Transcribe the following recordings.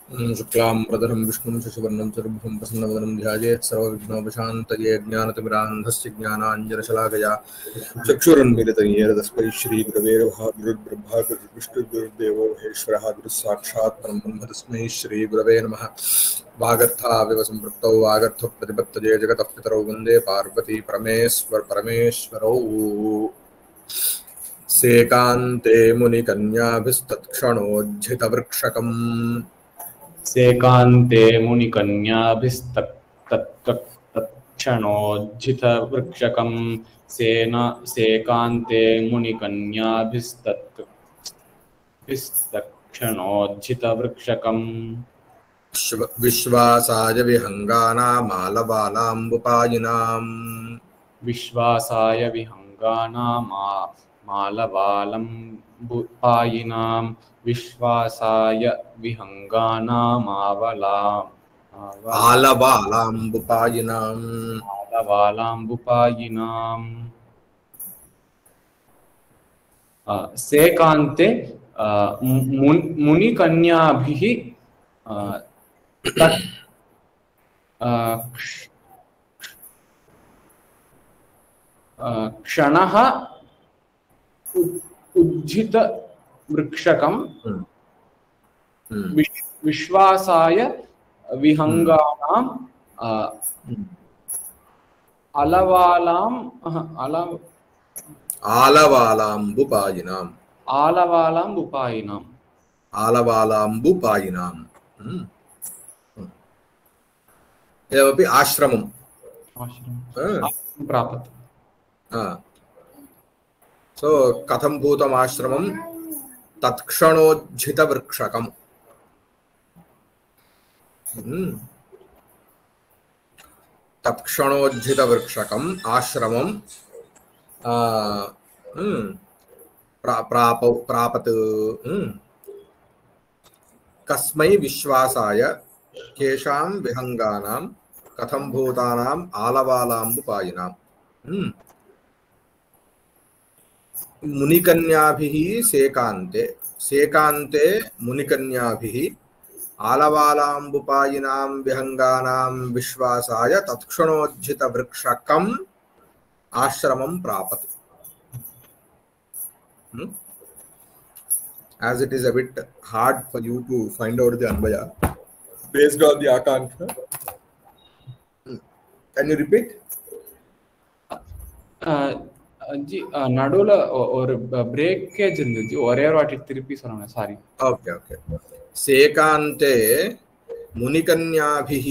शुक्लां विष्णुं शशिवर्णं चतुर्भुजं प्रसन्नवदनं ध्यायेत् सर्वविघ्नोपशान्तये ज्ञानतिमिरान्धस्य ज्ञानाञ्जनशलाकया चक्षुरुन्मीलितं येन तस्मै श्रीगुरवे नमः। गुरुर्ब्रह्मा गुरुर्विष्णुर्गुरुर्देवो महेश्वरः गुरुस्साक्षात् परब्रह्म तस्मै श्रीगुरवे नमः। वागर्थाविव सम्पृक्तौ वागर्थप्रतिपत्तये जगतः पितरौ वन्दे पार्वती परमेश्वरौ। सेकान्ते मुनिकन्याभिस्तत्क्षणोज्झितवृक्षकम् सेकान्ते मुनिकन्याभिस्तत्क्षणोज्झितवृक्षकं सेकान्ते मुनिकन्याभिस्तत्क्षणोज्झितवृक्षकम् विश्वासाय विहङ्गानामालबालाम्बुपायिनाम् विश्वासाय विहङ्गानामालबालाम्बुपायिनां विश्वासाय आलबालाम्बुपायिनाम् सेकान्ते मुनिकन्याभिः क्षणः उज्झितवृक्षकं विश्वासाय विहङ्गानाम् आलवालाम्बुपायिनाम् एवमपि आश्रमं प्रापत्। सो कथं भूतम् आश्रमं तत्क्षणोज्झितवृक्षकम् तत्क्षणोज्झितवृक्षकम् आश्रमं प्रापत् कस्मै विश्वासाय केषां विहङ्गानां कथं भूतानाम् आलवालाम्बुपायिनाम् मुनिकन्याभिः सेकान्ते मुनिकन्याभिः आलवालाम्बुपायिनां विहङ्गानां विश्वासाय तत्क्षणोज्झितवृक्षकम् आश्रमं प्रापत्. As it is a bit hard for you to find out the Anvaya based on the Akanksha. Can you repeat? நடுவுல ஒரு பிரேக்கேஜ் இருந்துச்சு, ஒரே ஒரு வாட்டி திருப்பி சொன்னாங்க. சாரி. Okay okay. सेकान्ते मुनिकन्याभिः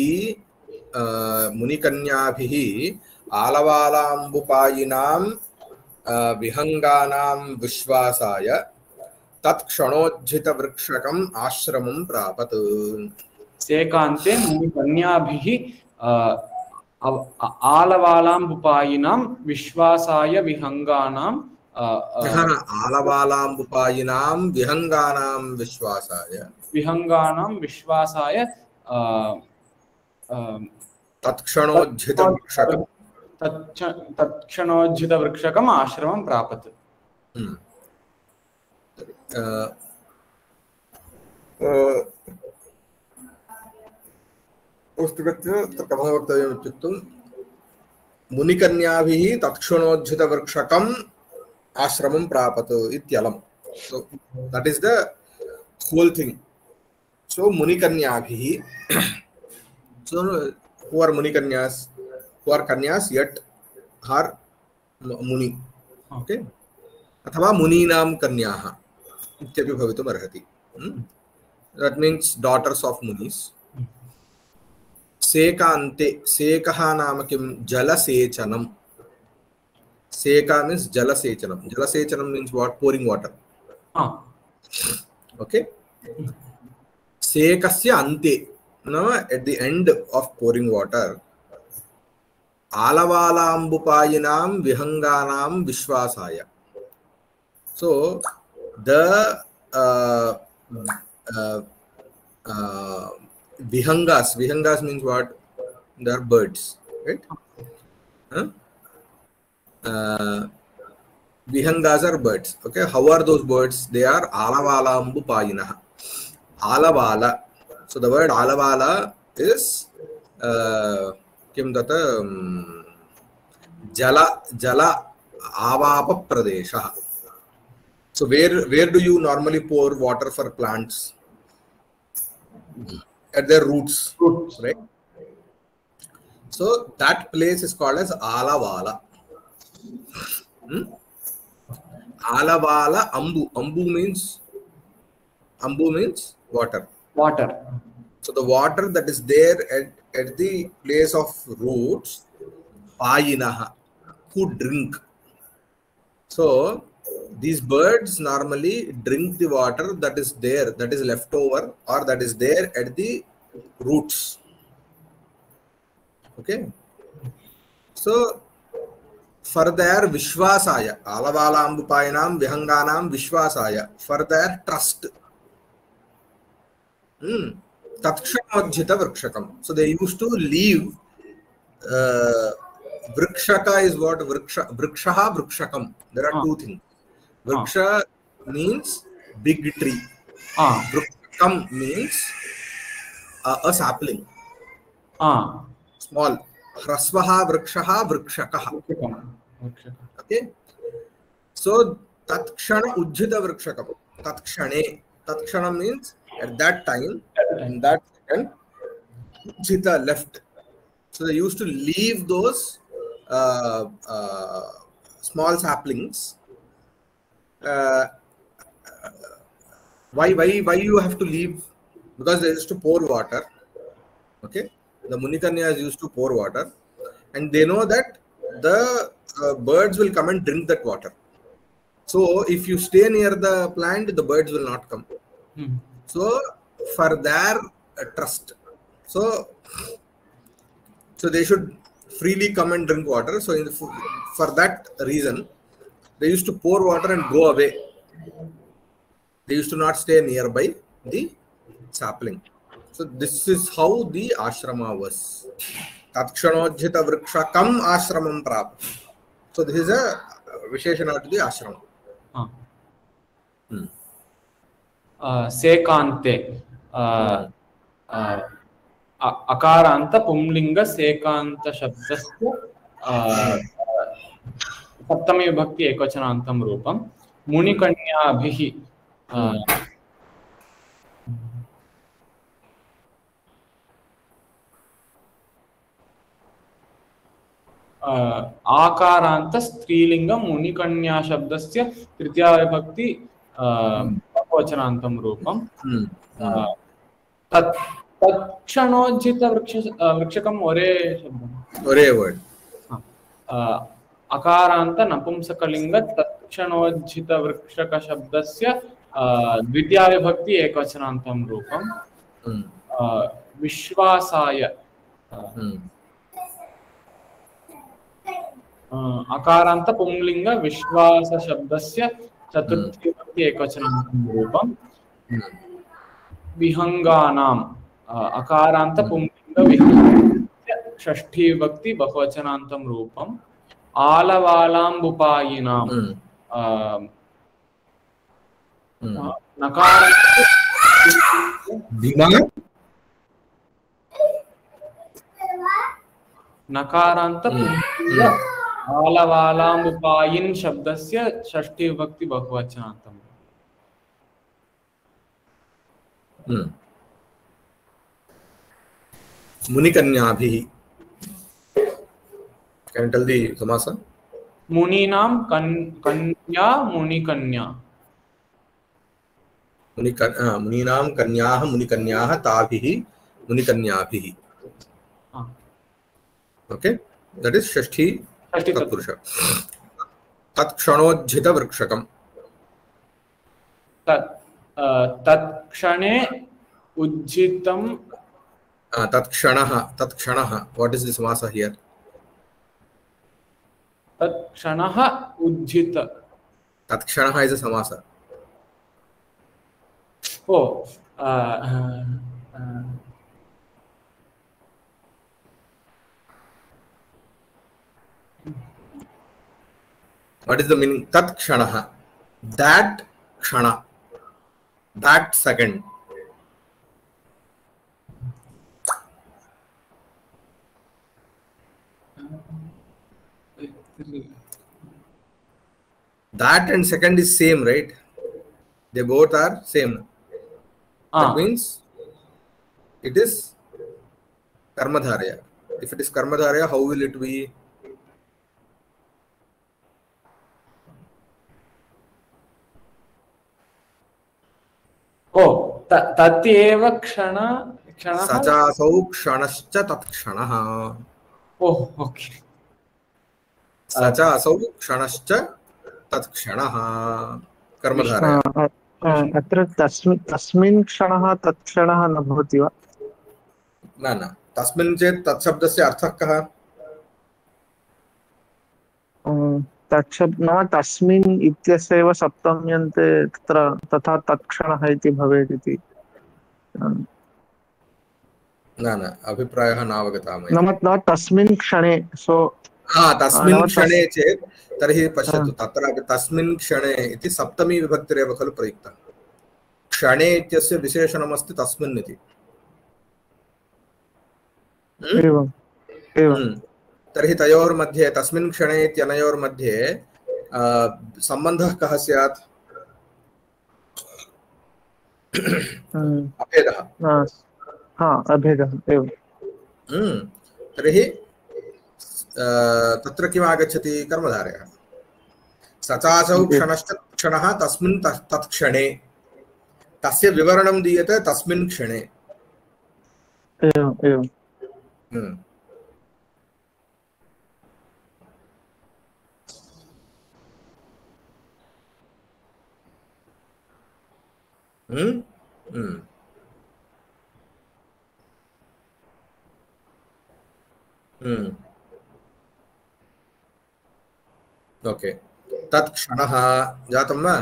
आलवालाम्बुपायिनां विहङ्गानां विश्वासाय तत्क्षणोज्झितवृक्षकम् आश्रमं प्रापत्. सेकान्ते मुनिकन्याभिः आलवालाम्बुपायिनां विश्वासाय विहङ्गानां आलवालाम्बुपायिनां विहङ्गानां विश्वासाय तत्क्षणोज्झितवृक्षकम् आश्रमं प्रापत्. कथं वक्तव्यम् इत्युक्तौ मुनिकन्याभिः तत्क्षणोज्झितवृक्षकम् आश्रमं प्रापत् इत्यलम्. So that is the whole thing. So munikanyabhi, so who are munikanyas? Who are kanyas yet are muni. Okay. अथवा muninam kanyaha इत्यपि भवितुम् अर्हति. That means daughters of munis. सेकान्ते, सेकः नाम किं? जलसेचनम्. Seka means jalasechanam. Jalasechanam means what? Pouring water. Okay. Sekasya ante, no, at the end of pouring water. Alavalambupayanam vihanganam vishwasaya. So the vihangas means what? They are birds, right? Vihangas are birds. Okay, how are those birds? They are Alavalambu Payinaha. Alavala. So the word alavala is kim tata jala avapa pradesha. So where do you normally pour water for plants? At their roots, right? So that place is called as alavala. Alavala ambu. Ambu means water. So the water that is there at the place of roots, payinaha, who drink. So these birds normally drink the water that is there, that is left over, or that is there at the roots. Okay. So for their vishwasaya, alavala ambupayinam vihanganam vishwasaya, for their trust. Tatshanojjita vrikshakam. So they used to leave. Vrikshaka is what? Vrikshaha vrikshakam. There are two things. Vriksha means big tree. Vrikshakam means a sapling. Small. Hrasvaha vrikshaha vrikshakaha. Okay. So tatshana ujjita vrikshakam. Tatshana means at that time, in that second, ujjita left. So they used to leave those small saplings. Why you have to leave? Because they used to pour water. Okay, the Munikanyas used to pour water, and they know that the birds will come and drink that water. So if you stay near the plant, the birds will not come. So for their trust, so they should freely come and drink water. So for that reason, they used to pour water and go away. They used to not stay nearby the sapling. So this is how the ashrama was. Tatshanojjita vrikshakam ashramam prap. So this is a visheshana to the ashrama. Sekante. Akaranta pumlinga sekanta shabdasya saptami vibhakti ekvachanantam rupam munikanyabhihi आकारांत स्त्रीलिंगम मुनिकन्या शब्दस्य तृतीया विभक्ति बहुवचनान्तं रूपम तत्क्षणोज्झित वृक्षकम ओरे शब्द ओरे word अकारांत नपुंसकलिंग तत्क्षणोज्झित वृक्षक शब्दस्य द्वितीया विभक्ति एकवचनान्तं रूपम विश्वासाय अकारांत पुंलिंग विश्वास शब्दस्य चतुर्थी विभक्ति एकवचनान्तं रूपम विहंगानाम अकारांत पुंलिंग विहंगस्य षष्ठी विभक्ति बहुवचनान्तं रूपम आलवालाम्बुपायिनाम नकारांत आलवालाम्बुपायिन शब्दस्य षष्ठी विभक्ति बहुवचनान्तं मुनिकन्याभिः. Can you tell the samasa? मुनीनाम कन्या मुनिकन्या. मुनीनाम कन्याः मुनिकन्याः ताभिः मुनिकन्याभिः. Okay, that is षष्ठी तत्पुरुष. तत्क्षणोज्झित वृक्षकम. तत्क्षणे उज्झितम. तत्क्षणः. What is the samasa here? तत्क्षणः उज्झित. तत्क्षणः is a samasa. Oh. What is the meaning? Tat kshanaha. That kshana. That second. That and second is same, right? They both are same. That means it is Karmadharya. If it is Karmadharya, how will it be? Oh, tatyeva kshana. Sachasau kshanascha tat kshanaha. Oh, okay. Sachasau kshanascha tat kshanaha. Karmadharya. अत्र तस्मिन् क्षणः तत् क्षणः न भवति वा? न तस्मिन् चेत् तत् शब्दस्य अर्थः कः? तत्शब्द नाम तस्मिन् इत्यस्य एव सप्तम्यन्ते तत्र तथा तत्क्षणः इति भवेत् इति न अभिप्रायः नावगतः मया। नाम तस्मिन् क्षणे तस्मिन् क्षणे चेत् तर्हि पश्यतु तत्र तस्मिन् क्षणे इति सप्तमी विभक्तिरेव खलु प्रयुक्तः। क्षणे इत्यस्य विशेषणमस्ति तस्मिन् इति। एवं तर्हि तयोर्मध्ये तस्मिन् क्षणे इत्यनयोर्मध्ये सम्बन्धः कः स्यात्? अभेदः। अभेदः एवं। तर्हि तत्र किम् आगच्छति? कर्मधारयः। सचासौ क्षणश्च क्षणः तस्मिन् तत्क्षणे, तस्य विवरणं दीयते तस्मिन् क्षणे। एवं ओके, तत्क्षणः जातं वा?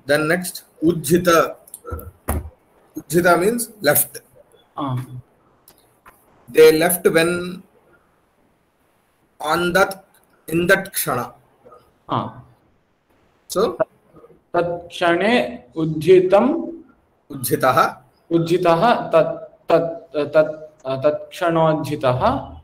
Then next ujjita. Ujjita means left. They left when in that kshana. So tat kshane ujjitah tat kshanojjitah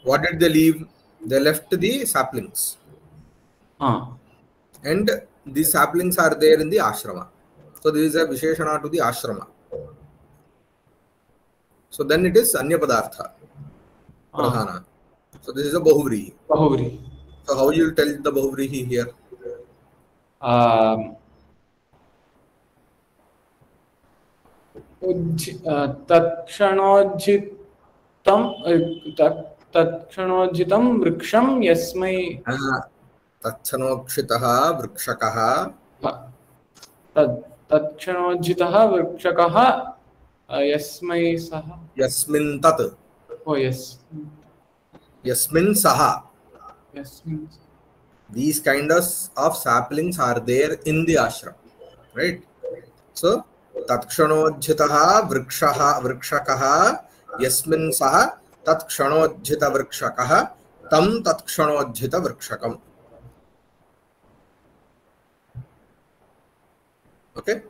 what did they leave? They left the saplings. And the saplings are there in the ashrama. So this is a visheshana to the ashrama. So then it is anya padartha. Pradhana. So this is a bahuvrihi. So how you will tell the bahuvrihi here? तत्क्षणोज्जितं वृक्षं यस्मै तत्क्षणोक्षितः वृक्षकः तत्क्षणोज्जितः वृक्षकः यस्मै सः यस्मिन् तत् यस्मिन् सः. These kinds of saplings are there in the ashram, right? So tatkshanojjitah vrikshakah yasmin sah tatkshanojjita vrikshakah tam tatkshanojjita vrikshakam. Okay.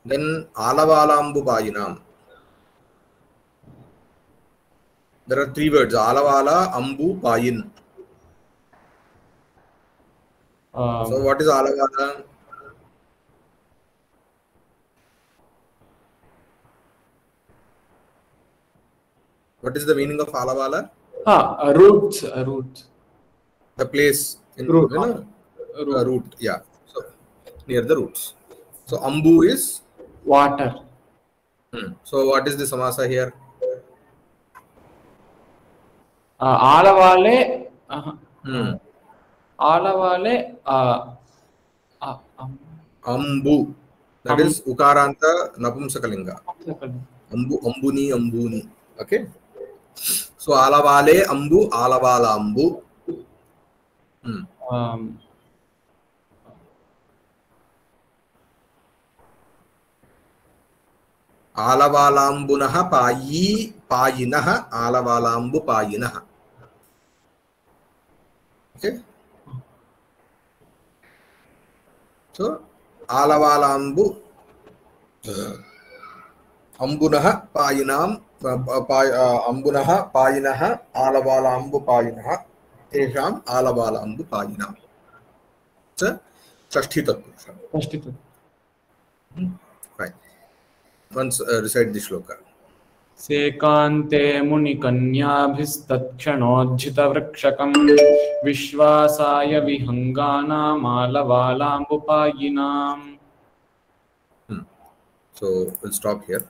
Then alavala ambupayinam. There are three words: alavala, ambu, payin. So what is alavala? What is the meaning of alavala? Roots. The place in root. Root. Yeah. So near the roots. So ambu is water. So what is the samasa here? Alavale. Ambu. That is ukaranta napumsakalinga. Ambu, ambuni, ambuni. Okay. So alavale ambu, alavala ambu. आलवालाम्बुनः पायिनः आलवालाम्बुपायिनः. Okay, so आलवालाम्बु अम्बुनः पायिनाम् अम्बुनः पायिनः आलवालाम्बुपायिनः तेषाम् आलवालाम्बुपायिनां च षष्ठी तत्पुरुषः. षष्ठी तत्. Right. Once recite the shloka. सेकान्ते मुनिकन्याभिस्तत्क्षणोज्झितवृक्षकं विश्वासाय विहङ्गानामालवालाम्बुपायिनाम्. So we'll stop here.